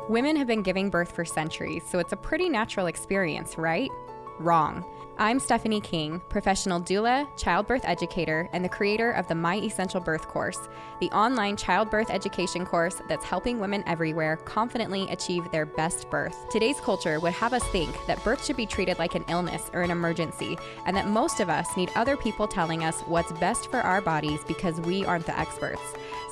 Women have been giving birth for centuries, so it's a pretty natural experience, right? Wrong. I'm Stephanie King, professional doula, childbirth educator, and the creator of the My Essential Birth course, the online childbirth education course that's helping women everywhere confidently achieve their best birth. Today's culture would have us think that birth should be treated like an illness or an emergency, and that most of us need other people telling us what's best for our bodies because we aren't the experts.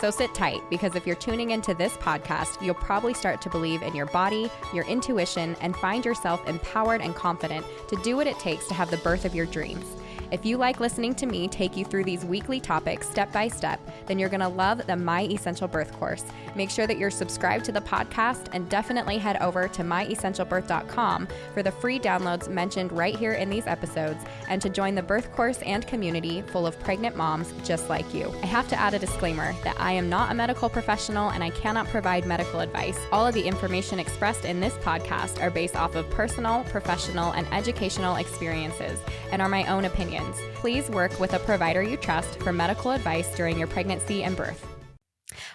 So sit tight, because if you're tuning into this podcast, you'll probably start to believe in your body, your intuition, and find yourself empowered and confident to do what it takes to have the birth of your dreams. If you like listening to me take you through these weekly topics step by step, then you're going to love the My Essential Birth course. Make sure that you're subscribed to the podcast, and definitely head over to myessentialbirth.com for the free downloads mentioned right here in these episodes, and to join the birth course and community full of pregnant moms just like you. I have to add a disclaimer that I am not a medical professional and I cannot provide medical advice. All of the information expressed in this podcast are based off of personal, professional, and educational experiences and are my own opinions. Please work with a provider you trust for medical advice during your pregnancy and birth.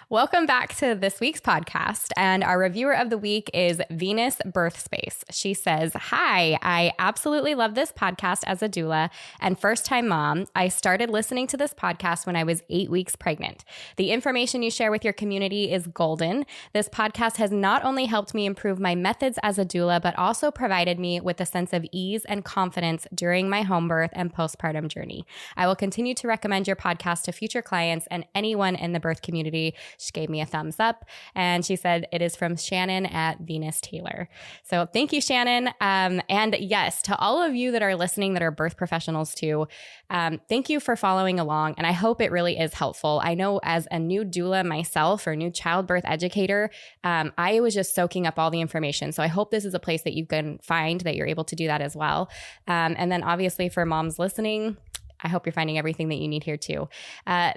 Welcome back to this week's podcast, and our reviewer of the week is Venus Birth Space. She says, "Hi, I absolutely love this podcast as a doula and first-time mom. I started listening to this podcast when I was 8 weeks pregnant. The information you share with your community is golden. This podcast has not only helped me improve my methods as a doula, but also provided me with a sense of ease and confidence during my home birth and postpartum journey. I will continue to recommend your podcast to future clients and anyone in the birth community." She gave me a thumbs up, and she said it is from Shannon at Venus Taylor. So thank you, Shannon. And yes, to all of you that are listening that are birth professionals too, thank you for following along. And I hope it really is helpful. I know as a new doula myself, or new childbirth educator, I was just soaking up all the information. So I hope this is a place that you can find that you're able to do that as well. And then obviously for moms listening, I hope you're finding everything that you need here too.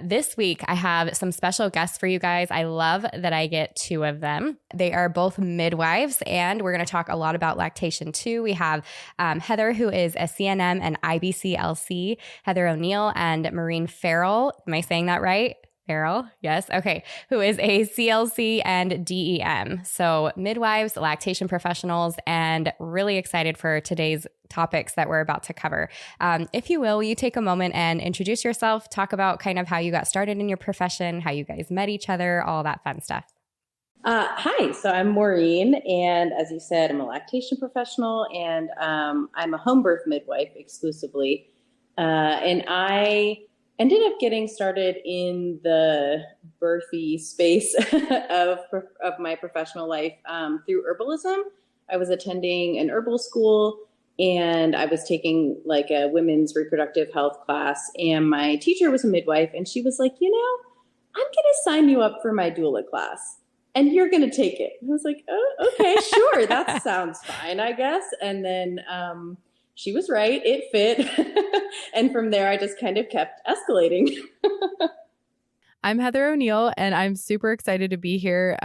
This week, I have some special guests for you guys. I love that I get two of them. They are both midwives, and we're going to talk a lot about lactation too. We have Heather, who is a CNM and IBCLC, Heather O'Neal and Maureen Farrell. Am I saying that right? Farrell, yes. Okay. Who is a CLC and DEM. So midwives, lactation professionals, and really excited for today's topics that we're about to cover. If you will you take a moment and introduce yourself, talk about kind of how you got started in your profession, how you guys met each other, all that fun stuff. Hi, so I'm Maureen, and as you said, I'm a lactation professional, and I'm a home birth midwife exclusively. And I ended up getting started in the birthy space of my professional life through herbalism. I was attending an herbal school, and I was taking like a women's reproductive health class, and my teacher was a midwife, and she was like, I'm going to sign you up for my doula class, and you're going to take it. And I was like, oh, okay, sure. That sounds fine, I guess. And then she was right. It fit. And from there, I just kind of kept escalating. I'm Heather O'Neal, and I'm super excited to be here.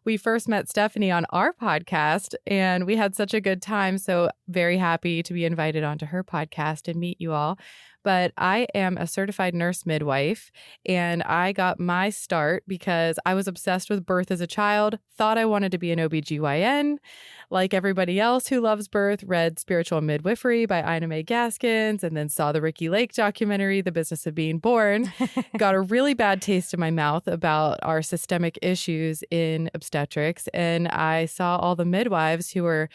We first met Stephanie on our podcast, and we had such a good time. So very happy to be invited onto her podcast and meet you all. But I am a certified nurse midwife, and I got my start because I was obsessed with birth as a child, thought I wanted to be an OBGYN. Like everybody else who loves birth, read Spiritual Midwifery by Ina May Gaskins, and then saw the Ricki Lake documentary, The Business of Being Born. Got a really bad taste in my mouth about our systemic issues in obstetrics, and I saw all the midwives who were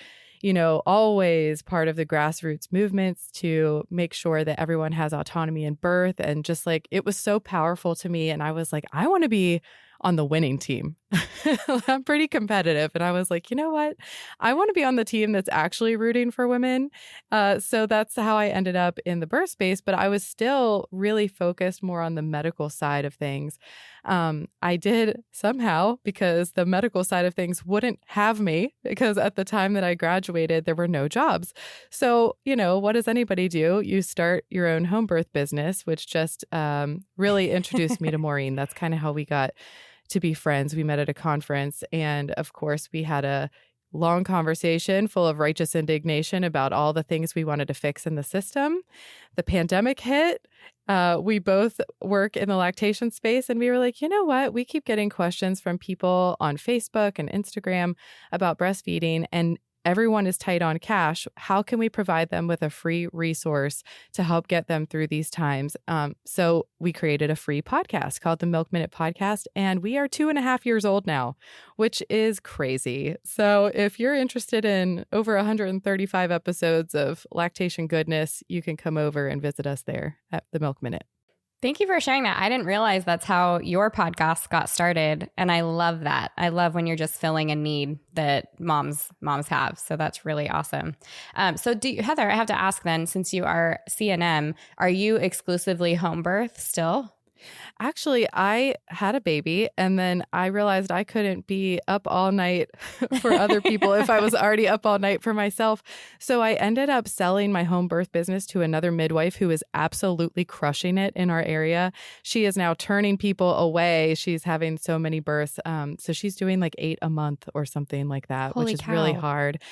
always part of the grassroots movements to make sure that everyone has autonomy in birth. And just like, it was so powerful to me. And I was like, I want to be on the winning team. I'm pretty competitive. And I was like, you know what? I want to be on the team that's actually rooting for women. So that's how I ended up in the birth space. But I was still really focused more on the medical side of things. I did somehow, because the medical side of things wouldn't have me, because at the time that I graduated, there were no jobs. So, what does anybody do? You start your own home birth business, which just really introduced me to Maureen. That's kind of how we got to be friends. We met at a conference, and of course we had a long conversation full of righteous indignation about all the things we wanted to fix in the system. The pandemic hit. We both work in the lactation space, and we were like, you know what? We keep getting questions from people on Facebook and Instagram about breastfeeding, and everyone is tight on cash. How can we provide them with a free resource to help get them through these times? So we created a free podcast called the Milk Minute Podcast, and we are 2.5 years old now, which is crazy. So if you're interested in over 135 episodes of lactation goodness, you can come over and visit us there at the Milk Minute. Thank you for sharing that. I didn't realize that's how your podcast got started. And I love that. I love when you're just filling a need that moms have. So that's really awesome. So Heather, I have to ask then, since you are CNM, are you exclusively home birth still? Actually, I had a baby, and then I realized I couldn't be up all night for other people if I was already up all night for myself. So I ended up selling my home birth business to another midwife who is absolutely crushing it in our area. She is now turning people away. She's having so many births. So she's doing like 8 a month or something like that, Holy which is cow. really hard.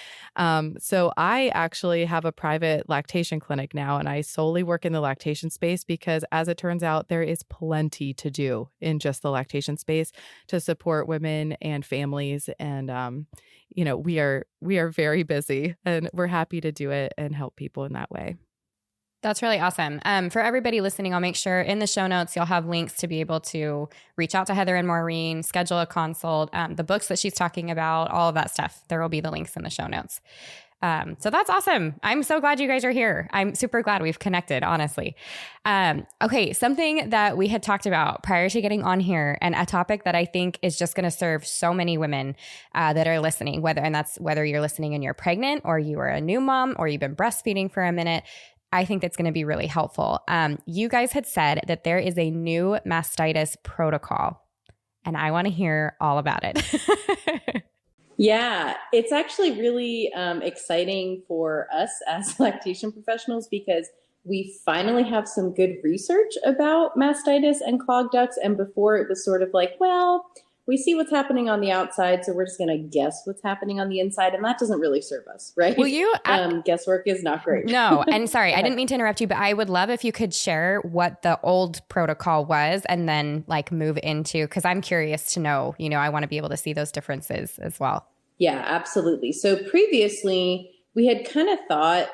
So I actually have a private lactation clinic now, and I solely work in the lactation space because, as it turns out, there is plenty to do in just the lactation space to support women and families. And, we are very busy, and we're happy to do it and help people in that way. That's really awesome. For everybody listening, I'll make sure in the show notes, you'll have links to be able to reach out to Heather and Maureen, schedule a consult, the books that she's talking about, all of that stuff. There will be the links in the show notes. So that's awesome. I'm so glad you guys are here. I'm super glad we've connected, honestly. Okay. Something that we had talked about prior to getting on here, and a topic that I think is just going to serve so many women that are listening, whether you're listening and you're pregnant, or you are a new mom, or you've been breastfeeding for a minute. I think that's going to be really helpful. You guys had said that there is a new mastitis protocol, and I want to hear all about it. Yeah, it's actually really exciting for us as lactation professionals because we finally have some good research about mastitis and clogged ducts. And before it was sort of like, well, we see what's happening on the outside, so we're just going to guess what's happening on the inside. And that doesn't really serve us, right? Will you? Guesswork is not great. No. And sorry, I didn't mean to interrupt you, but I would love if you could share what the old protocol was and then move into, because I'm curious to know, I want to be able to see those differences as well. Yeah, absolutely. So previously, we had kind of thought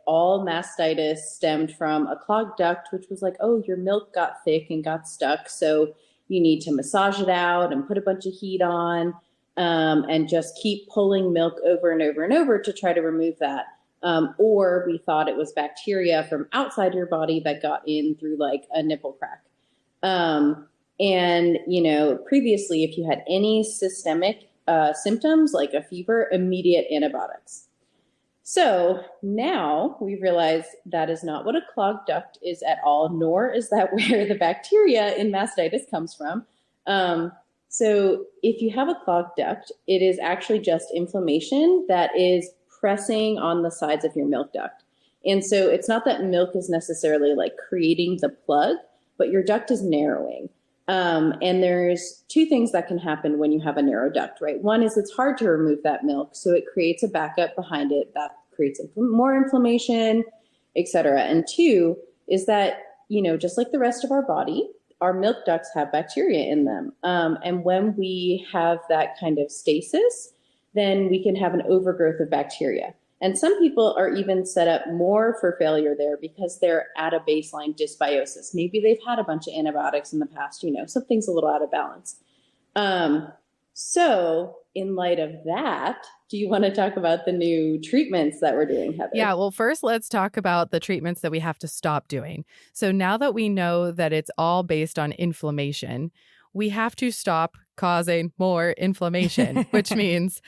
all mastitis stemmed from a clogged duct, which was oh, your milk got thick and got stuck. So you need to massage it out and put a bunch of heat on and just keep pulling milk over and over and over to try to remove that. Or we thought it was bacteria from outside your body that got in through a nipple crack. And, previously, if you had any systemic symptoms like a fever, immediate antibiotics. So now we realize that is not what a clogged duct is at all, nor is that where the bacteria in mastitis comes from. So if you have a clogged duct, it is actually just inflammation that is pressing on the sides of your milk duct. And so it's not that milk is necessarily creating the plug, but your duct is narrowing. And there's 2 things that can happen when you have a narrow duct, right? One is it's hard to remove that milk, so it creates a backup behind it that creates more inflammation, et cetera. And 2 is that, just like the rest of our body, our milk ducts have bacteria in them. And when we have that kind of stasis, then we can have an overgrowth of bacteria. And some people are even set up more for failure there because they're at a baseline dysbiosis. Maybe they've had a bunch of antibiotics in the past, something's a little out of balance. So in light of that, do you want to talk about the new treatments that we're doing, Heather? Yeah, well, first, let's talk about the treatments that we have to stop doing. So now that we know that it's all based on inflammation, we have to stop causing more inflammation, which means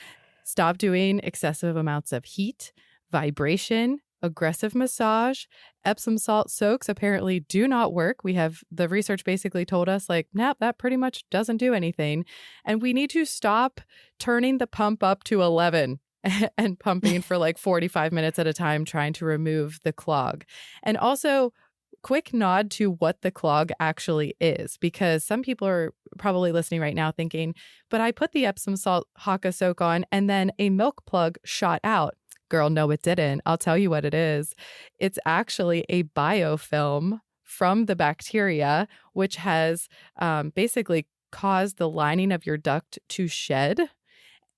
stop doing excessive amounts of heat, vibration, aggressive massage. Epsom salt soaks apparently do not work. The research basically told us nah, that pretty much doesn't do anything. And we need to stop turning the pump up to 11 and pumping for 45 minutes at a time, trying to remove the clog. And also quick nod to what the clog actually is, because some people are probably listening right now thinking, but I put the Epsom salt Haka soak on and then a milk plug shot out. Girl, no, it didn't. I'll tell you what it is. It's actually a biofilm from the bacteria, which has basically caused the lining of your duct to shed.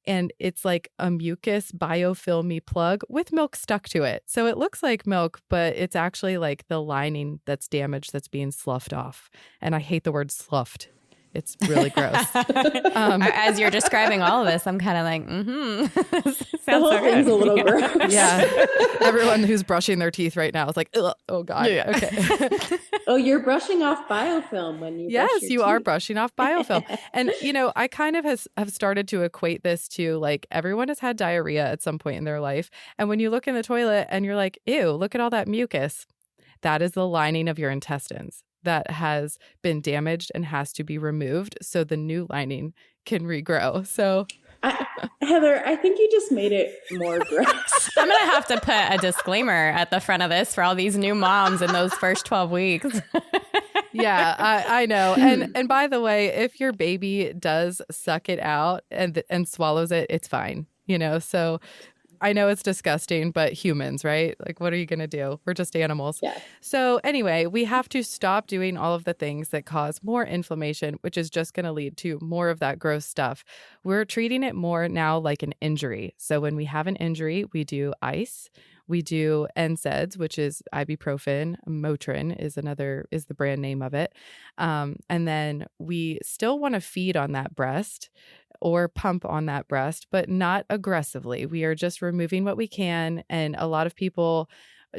And it's like a mucus biofilmy plug with milk stuck to it. So it looks like milk, but it's actually like the lining that's damaged that's being sloughed off. And I hate the word sloughed. It's really gross. As you're describing all of this, I'm kind of like, The whole thing's a little gross. Yeah. Everyone who's brushing their teeth right now is like, ugh, oh God. Yeah. Okay. Oh, you're brushing off biofilm when you Yes, brush your you teeth. are brushing off biofilm. And, you know, I kind of have started to equate this to like everyone has had diarrhea at some point in their life. And when you look in the toilet and you're like, ew, look at all that mucus. That is the lining of your intestines that has been damaged and has to be removed so the new lining can regrow. So Heather, I think you just made it more gross. I'm going to have to put a disclaimer at the front of this for all these new moms in those first 12 weeks. Yeah, I know. And by the way, if your baby does suck it out and swallows it, it's fine. You know, so I know it's disgusting, but humans, right? Like, what are you going to do? We're just animals. Yeah. So anyway, we have to stop doing all of the things that cause more inflammation, which is just going to lead to more of that gross stuff. We're treating it more now like an injury. So when we have an injury, we do ice. We do NSAIDs, which is ibuprofen. Motrin is the brand name of it. And then we still want to feed on that breast or pump on that breast, but not aggressively. We are just removing what we can. And a lot of people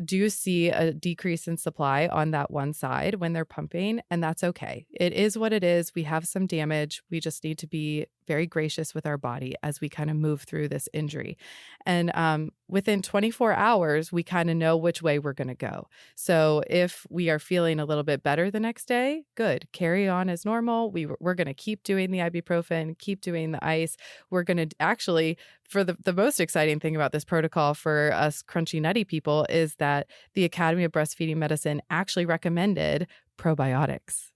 do see a decrease in supply on that one side when they're pumping, and that's okay. It is what it is. We have some damage. We just need to be very gracious with our body as we kind of move through this injury. And within 24 hours, we kind of know which way we're going to go. So if we are feeling a little bit better the next day, good. Carry on as normal. We're going to keep doing the ibuprofen, keep doing the ice. We're going to actually, for the most exciting thing about this protocol for us crunchy nutty people is that the Academy of Breastfeeding Medicine actually recommended probiotics.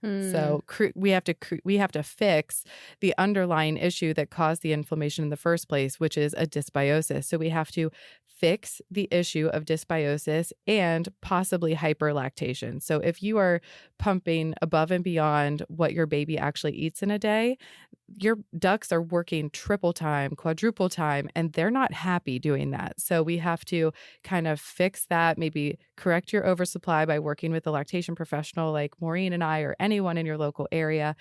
So we have to fix the underlying issue that caused the inflammation in the first place, which is a dysbiosis. So we have to fix the issue of dysbiosis and possibly hyperlactation. So if you are pumping above and beyond what your baby actually eats in a day, your ducts are working triple time, quadruple time, and they're not happy doing that. So we have to kind of fix that, maybe correct your oversupply by working with a lactation professional like Maureen and I or anyone in your local area.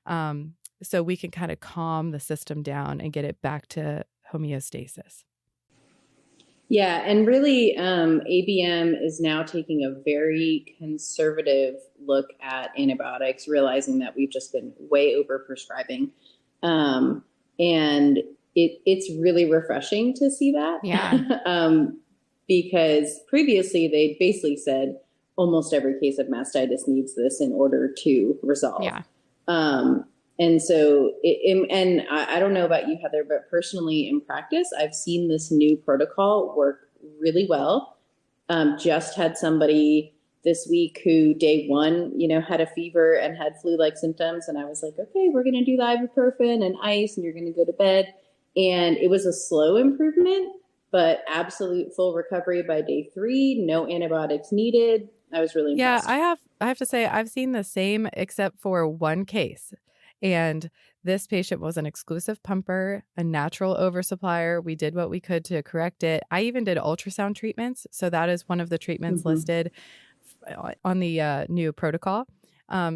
So we can kind of calm the system down and get it back to homeostasis. Yeah, and really, ABM is now taking a very conservative look at antibiotics, realizing that we've just been way over prescribing. And it's really refreshing to see that. Yeah. Because previously they basically said almost every case of mastitis needs this in order to resolve. Yeah. And so, and I don't know about you, Heather, but personally in practice, I've seen this new protocol work really well. Just had somebody this week who day one, had a fever and had flu-like symptoms. And I was like, okay, we're going to do the ibuprofen and ice and you're going to go to bed. And it was a slow improvement, but absolute full recovery by day 3, no antibiotics needed. I was really impressed. Yeah, I have to say I've seen the same except for one case. And this patient was an exclusive pumper, a natural oversupplier. We did what we could to correct it. I even did ultrasound treatments. So that is one of the treatments listed on the new protocol.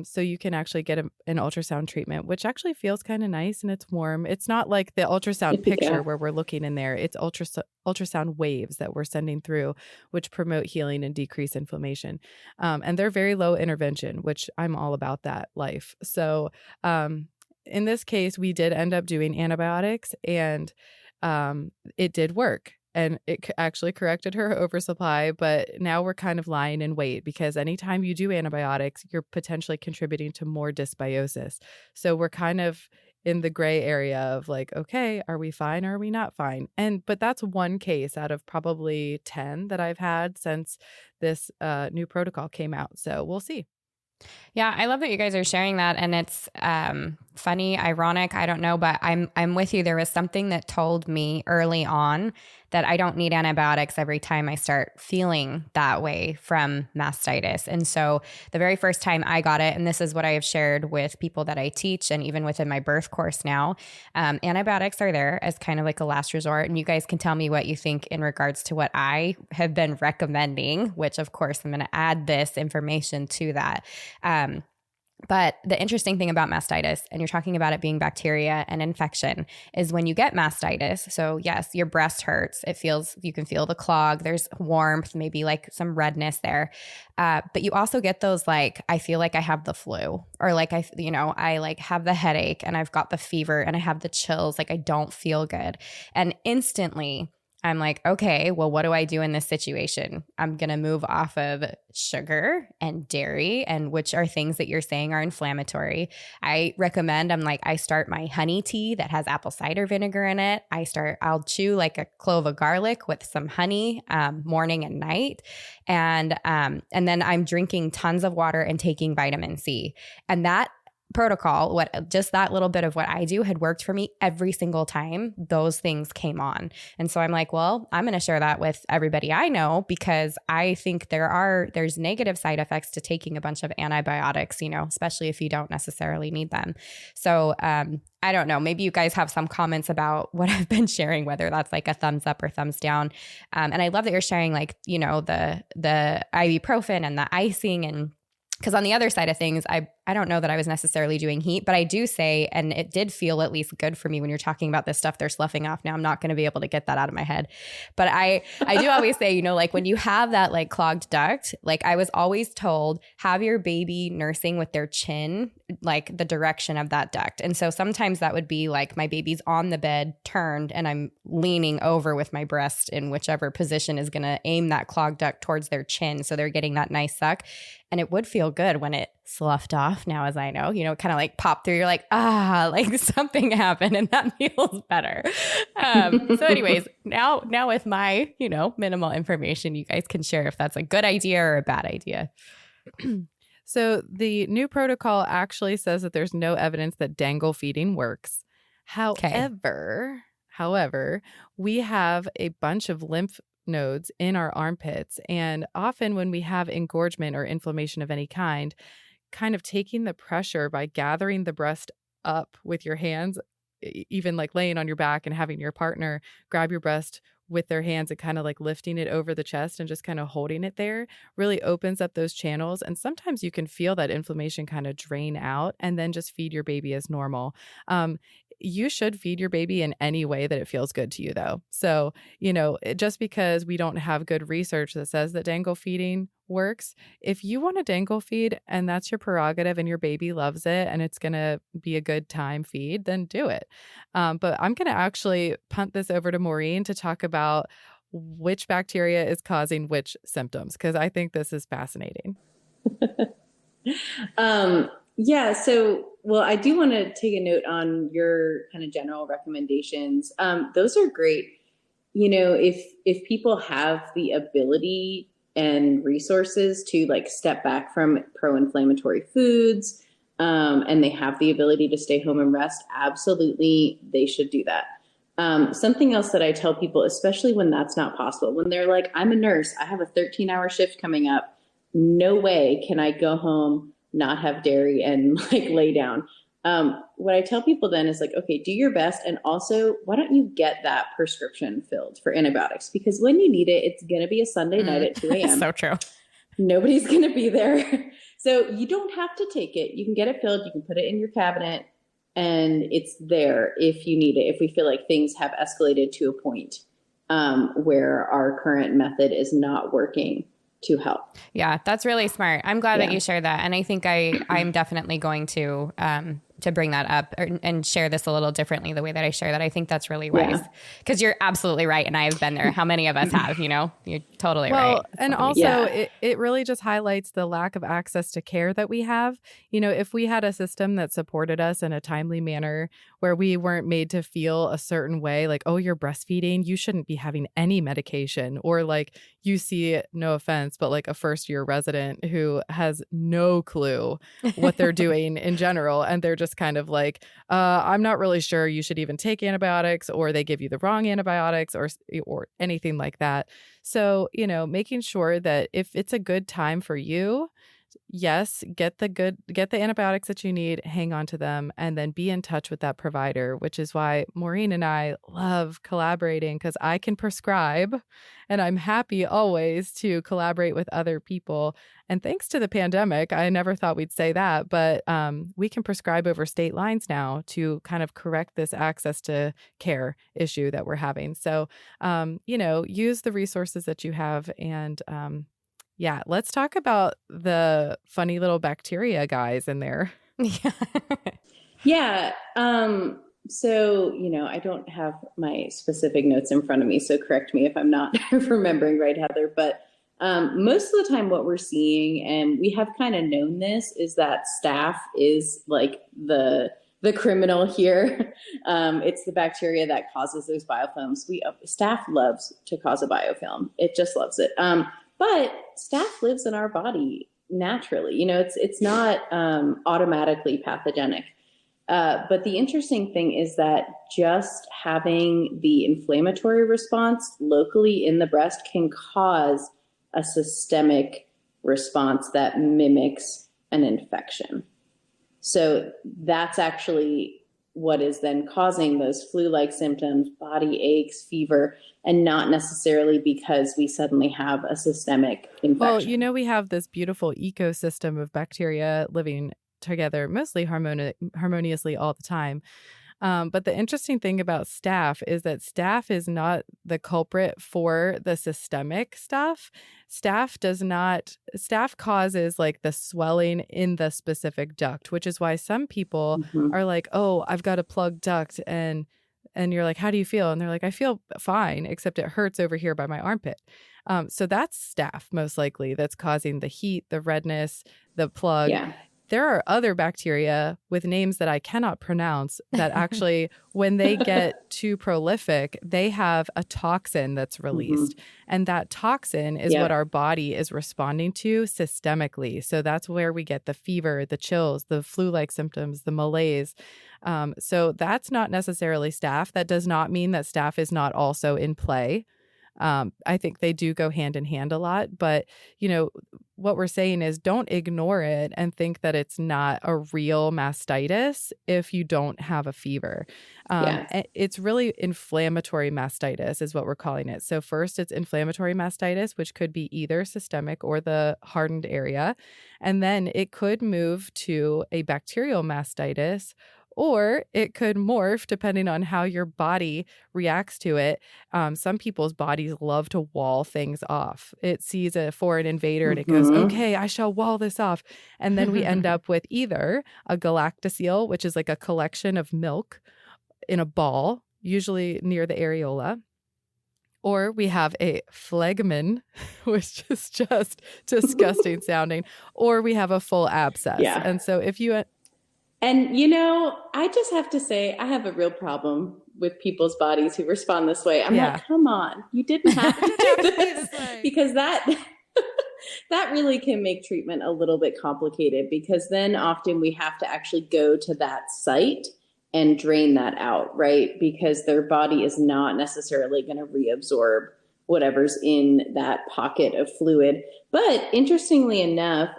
So you can actually get an ultrasound treatment, which actually feels kind of nice and it's warm. It's not like the ultrasound picture where we're looking in there. It's ultrasound waves that we're sending through, which promote healing and decrease inflammation. And they're very low intervention, which I'm all about that life. So in this case, we did end up doing antibiotics and it did work. And it actually corrected her oversupply, but now we're kind of lying in wait because anytime you do antibiotics, you're potentially contributing to more dysbiosis. So we're kind of in the gray area of like, okay, are we fine or are we not fine? But that's one case out of probably 10 that I've had since this new protocol came out. So we'll see. Yeah, I love that you guys are sharing that, and it's funny, ironic, I don't know, but I'm with you. There was something that told me early on that I don't need antibiotics every time I start feeling that way from mastitis. And so the very first time I got it, and this is what I have shared with people that I teach and even within my birth course now, antibiotics are there as kind of like a last resort. And you guys can tell me what you think in regards to what I have been recommending, which of course I'm going to add this information to that. But the interesting thing about mastitis, and you're talking about it being bacteria and infection, is when you get mastitis. So yes, your breast hurts. You can feel the clog. There's warmth, maybe like some redness there. But you also get those like, I feel like I have the flu, or like I like have the headache and I've got the fever and I have the chills. Like I don't feel good. And instantly I'm like, okay, well, what do I do in this situation? I'm going to move off of sugar and dairy, and which are things that you're saying are inflammatory. I start my honey tea that has apple cider vinegar in it. I'll chew like a clove of garlic with some honey morning and night. And then I'm drinking tons of water and taking vitamin C. And that protocol, just that little bit of what I do had worked for me every single time those things came on. And so I'm like, well, I'm going to share that with everybody I know, because I think there's negative side effects to taking a bunch of antibiotics, especially if you don't necessarily need them. So I don't know, maybe you guys have some comments about what I've been sharing, whether that's like a thumbs up or thumbs down. And I love that you're sharing like, the ibuprofen and the icing, and because on the other side of things, I don't know that I was necessarily doing heat, but I do say, and it did feel at least good for me when you're talking about this stuff they're sloughing off. Now I'm not going to be able to get that out of my head. But I do always say, like when you have that like clogged duct, like I was always told, have your baby nursing with their chin, like the direction of that duct. And so sometimes that would be like my baby's on the bed turned and I'm leaning over with my breast in whichever position is going to aim that clogged duct towards their chin. So they're getting that nice suck. And it would feel good when it sloughed off, now as I know, kind of like pop through. You're like, like something happened and that feels better. So anyways, now with my, minimal information, you guys can share if that's a good idea or a bad idea. So the new protocol actually says that there's no evidence that dangle feeding works. However, we have a bunch of lymph nodes in our armpits. And often when we have engorgement or inflammation of any kind of taking the pressure by gathering the breast up with your hands, even like laying on your back and having your partner grab your breast with their hands and kind of like lifting it over the chest and just kind of holding it there, really opens up those channels. And sometimes you can feel that inflammation kind of drain out, and then just feed your baby as normal. You should feed your baby in any way that it feels good to you, though. So, just because we don't have good research that says that dangle feeding works, if you want to dangle feed and that's your prerogative and your baby loves it and it's going to be a good time feed, then do it. But I'm going to actually punt this over to Maureen to talk about which bacteria is causing which symptoms, because I think this is fascinating. Yeah. So, I do want to take a note on your kind of general recommendations. Those are great. If people have the ability and resources to like step back from pro-inflammatory foods, and they have the ability to stay home and rest, absolutely, they should do that. Something else that I tell people, especially when that's not possible, when they're like, I'm a nurse, I have a 13-hour shift coming up, no way can I go home, not have dairy, and like lay down. What I tell people then is like, okay, do your best. And also, why don't you get that prescription filled for antibiotics? Because when you need it, it's going to be a Sunday night at 2 a.m. So true. Nobody's going to be there. So you don't have to take it. You can get it filled. You can put it in your cabinet and it's there if you need it. If we feel like things have escalated to a point where our current method is not working to help. Yeah, that's really smart. I'm glad that you shared that. And I think I'm definitely going to bring that up and share this a little differently the way that I share that. I think that's really wise because you're absolutely right. And I have been there. How many of us have, you're totally right. And also it really just highlights the lack of access to care that we have. If we had a system that supported us in a timely manner where we weren't made to feel a certain way, like, oh, you're breastfeeding, you shouldn't be having any medication. Or like you see, no offense, but like a first-year resident who has no clue what they're doing in general. And they're just kind of like, I'm not really sure you should even take antibiotics, or they give you the wrong antibiotics or anything like that. So, making sure that if it's a good time for you, yes, get the antibiotics that you need, hang on to them, and then be in touch with that provider, which is why Maureen and I love collaborating, because I can prescribe and I'm happy always to collaborate with other people. And thanks to the pandemic, I never thought we'd say that, but we can prescribe over state lines now to kind of correct this access to care issue that we're having. So, use the resources that you have. And yeah, let's talk about the funny little bacteria guys in there. Yeah. So, I don't have my specific notes in front of me, so correct me if I'm not remembering right, Heather. But most of the time what we're seeing, and we have kind of known this, is that staph is like the criminal here. It's the bacteria that causes those biofilms. Staph loves to cause a biofilm. It just loves it. But staph lives in our body naturally. It's not automatically pathogenic. But the interesting thing is that just having the inflammatory response locally in the breast can cause a systemic response that mimics an infection. So that's actually what is then causing those flu-like symptoms, body aches, fever, and not necessarily because we suddenly have a systemic infection. Well, we have this beautiful ecosystem of bacteria living together, mostly harmoniously all the time. But the interesting thing about staph is that staph is not the culprit for the systemic stuff. Staph causes like the swelling in the specific duct, which is why some people are like, oh, I've got a plugged duct. And you're like, how do you feel? And they're like, I feel fine, except it hurts over here by my armpit. So that's staph most likely that's causing the heat, the redness, the plug. Yeah. There are other bacteria with names that I cannot pronounce that actually, when they get too prolific, they have a toxin that's released. And that toxin is what our body is responding to systemically. So that's where we get the fever, the chills, the flu-like symptoms, the malaise. So that's not necessarily staph. That does not mean that staph is not also in play. I think they do go hand in hand a lot, but what we're saying is don't ignore it and think that it's not a real mastitis if you don't have a fever. It's really inflammatory mastitis is what we're calling it. So first it's inflammatory mastitis, which could be either systemic or the hardened area. And then it could move to a bacterial mastitis, or it could morph depending on how your body reacts to it. Some people's bodies love to wall things off. It sees a foreign invader and it goes, okay, I shall wall this off. And then we end up with either a galactocele, which is like a collection of milk in a ball, usually near the areola. Or we have a phlegmon, which is just disgusting sounding. Or we have a full abscess. Yeah. And so if you... And, I just have to say, I have a real problem with people's bodies who respond this way. I'm like, come on, you didn't have to do this. Because that really can make treatment a little bit complicated, because then often we have to actually go to that site and drain that out, right? Because their body is not necessarily going to reabsorb whatever's in that pocket of fluid. But interestingly enough,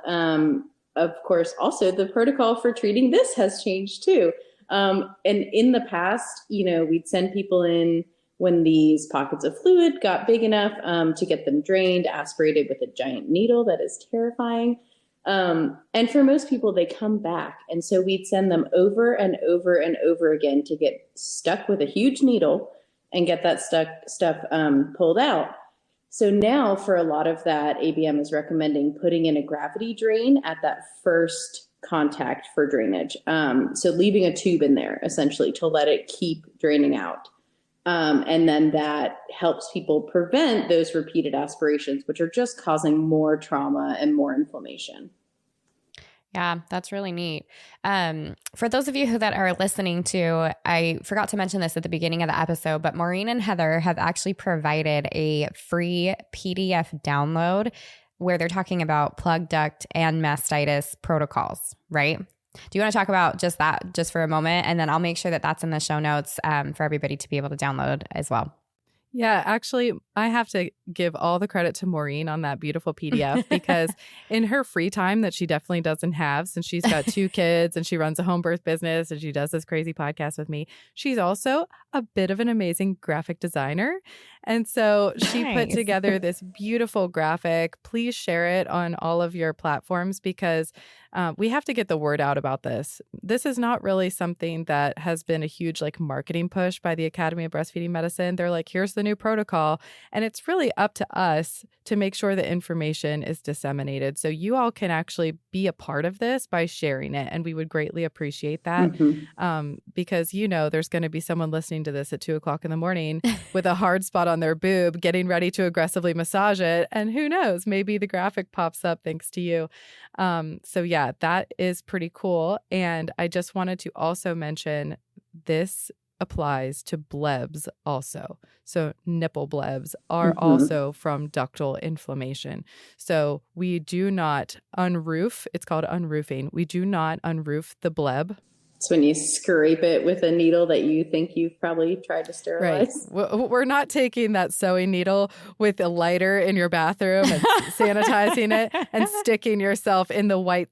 of course, also the protocol for treating this has changed too. And in the past, we'd send people in when these pockets of fluid got big enough to get them drained, aspirated with a giant needle that is terrifying. And for most people, they come back. And so we'd send them over and over and over again to get stuck with a huge needle and get that stuff pulled out. So now for a lot of that, ABM is recommending putting in a gravity drain at that first contact for drainage. So leaving a tube in there essentially to let it keep draining out. And then that helps people prevent those repeated aspirations, which are just causing more trauma and more inflammation. Yeah, that's really neat. For those of you that are listening to, I forgot to mention this at the beginning of the episode, but Maureen and Heather have actually provided a free PDF download where they're talking about plug duct and mastitis protocols, right? Do you want to talk about just that just for a moment? And then I'll make sure that that's in the show notes for everybody to be able to download as well. Yeah, actually, I have to give all the credit to Maureen on that beautiful PDF because in her free time that she definitely doesn't have, since she's got 2 kids and she runs a home birth business and she does this crazy podcast with me, she's also a bit of an amazing graphic designer. And so she put together this beautiful graphic. Please share it on all of your platforms because we have to get the word out about this. This is not really something that has been a huge marketing push by the Academy of Breastfeeding Medicine. They're like, here's the new protocol. And it's really up to us to make sure the information is disseminated. So you all can actually be a part of this by sharing it. And we would greatly appreciate that because, there's going to be someone listening to this at 2:00 in the morning with a hard spot on their boob, getting ready to aggressively massage it. And who knows, maybe the graphic pops up thanks to you. So yeah, that is pretty cool. And I just wanted to also mention this applies to blebs also. So nipple blebs are also from ductal inflammation. So we do not unroof, it's called unroofing. We do not unroof the bleb. It's when you scrape it with a needle that you think you've probably tried to sterilize. Right. We're not taking that sewing needle with a lighter in your bathroom and sanitizing it and sticking yourself in the white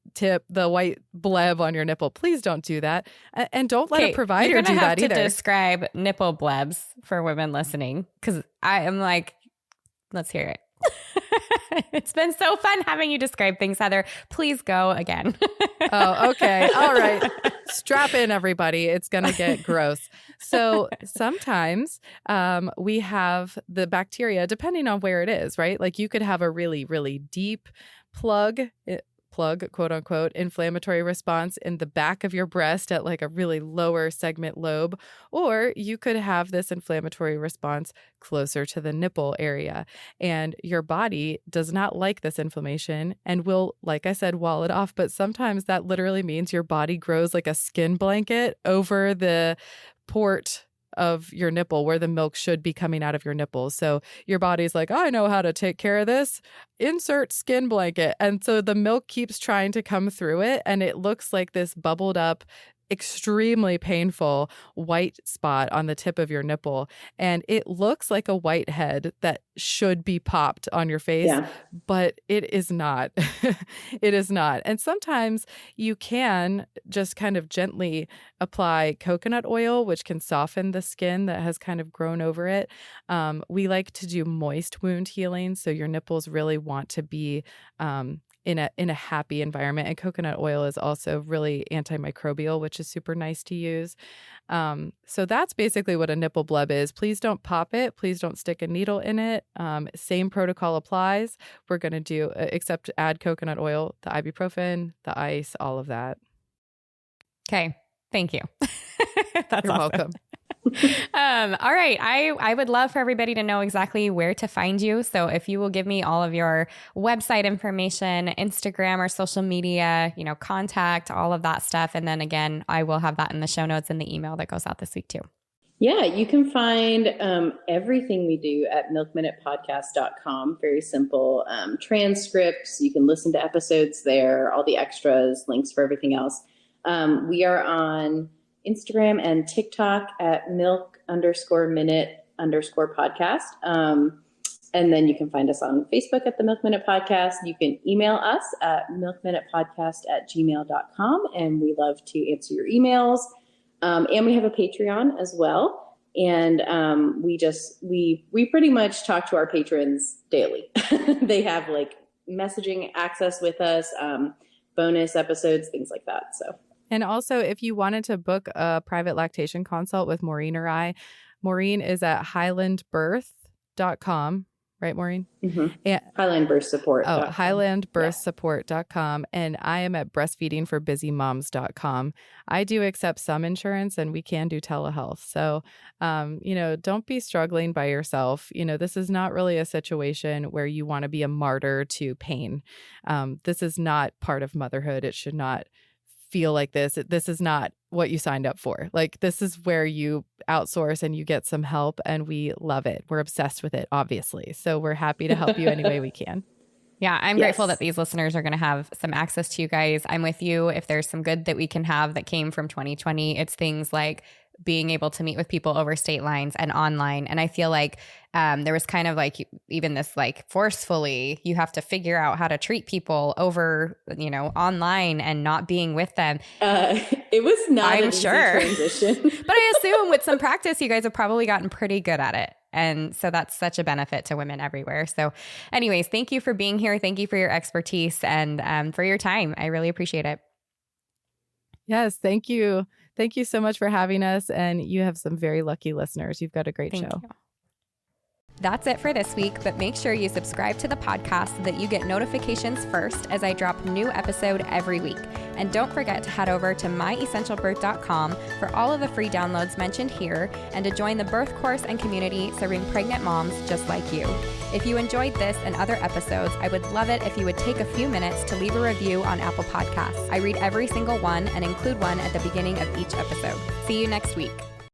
bleb on your nipple. Please don't do that. And don't let a provider do that either. You're going to have to describe nipple blebs for women listening because I am like, let's hear it. It's been so fun having you describe things, Heather. Please go again. Oh, okay. All right. Strap in, everybody. It's going to get gross. So sometimes we have the bacteria, depending on where it is, right? Like you could have a really, really deep plug, quote unquote, inflammatory response in the back of your breast at like a really lower segment lobe, or you could have this inflammatory response closer to the nipple area. And your body does not like this inflammation and will, like I said, wall it off. But sometimes that literally means your body grows like a skin blanket over the port of your nipple where the milk should be coming out of your nipples. So your body's like, I know how to take care of this. Insert skin blanket. And so the milk keeps trying to come through it. And it looks like this bubbled up, extremely painful white spot on the tip of your nipple. And it looks like a whitehead that should be popped on your face, but it is not. It is not. And sometimes you can just kind of gently apply coconut oil, which can soften the skin that has kind of grown over it. We like to do moist wound healing. So your nipples really want to be in a happy environment. And coconut oil is also really antimicrobial, which is super nice to use. So that's basically what a nipple bleb is. Please don't pop it. Please don't stick a needle in it. Same protocol applies. We're going to do, except add coconut oil, the ibuprofen, the ice, all of that. Okay. Thank you. That's You're awesome. welcome. All right. I would love for everybody to know exactly where to find you. So if you will give me all of your website information, Instagram or social media, contact, all of that stuff. And then again, I will have that in the show notes in the email that goes out this week too. Yeah, you can find everything we do at milkminutepodcast.com. Very simple. Transcripts. You can listen to episodes there, all the extras, links for everything else. We are on Instagram and TikTok at milk_minute_podcast. And then you can find us on Facebook at the Milk Minute Podcast. You can email us at milkminutepodcast@gmail.com. And we love to answer your emails. And we have a Patreon as well. And we pretty much talk to our patrons daily. They have like messaging access with us, bonus episodes, things like that. So. And also, if you wanted to book a private lactation consult with Maureen or I, Maureen is at highlandbirth.com, right, Maureen? Mm-hmm. And, HighlandBirthSupport.com. HighlandBirthSupport.com. And I am at breastfeedingforbusymoms.com. I do accept some insurance, and we can do telehealth. So, don't be struggling by yourself. This is not really a situation where you want to be a martyr to pain. This is not part of motherhood. It should not feel like this. This is not what you signed up for. Like, this is where you outsource and you get some help, and we love it. We're obsessed with it, obviously. So we're happy to help you any way we can. Yeah, I'm grateful that these listeners are going to have some access to you guys. I'm with you. If there's some good that we can have that came from 2020, it's things like being able to meet with people over state lines and online. And I feel like there was kind of like even this like forcefully, you have to figure out how to treat people over, online and not being with them. It was not an easy transition. But I assume with some practice, you guys have probably gotten pretty good at it. And so that's such a benefit to women everywhere. So anyways, thank you for being here. Thank you for your expertise and for your time. I really appreciate it. Yes, thank you. Thank you so much for having us. And you have some very lucky listeners. You've got a great show. Thank you. That's it for this week, but make sure you subscribe to the podcast so that you get notifications first as I drop a new episode every week. And don't forget to head over to myessentialbirth.com for all of the free downloads mentioned here and to join the birth course and community serving pregnant moms just like you. If you enjoyed this and other episodes, I would love it if you would take a few minutes to leave a review on Apple Podcasts. I read every single one and include one at the beginning of each episode. See you next week.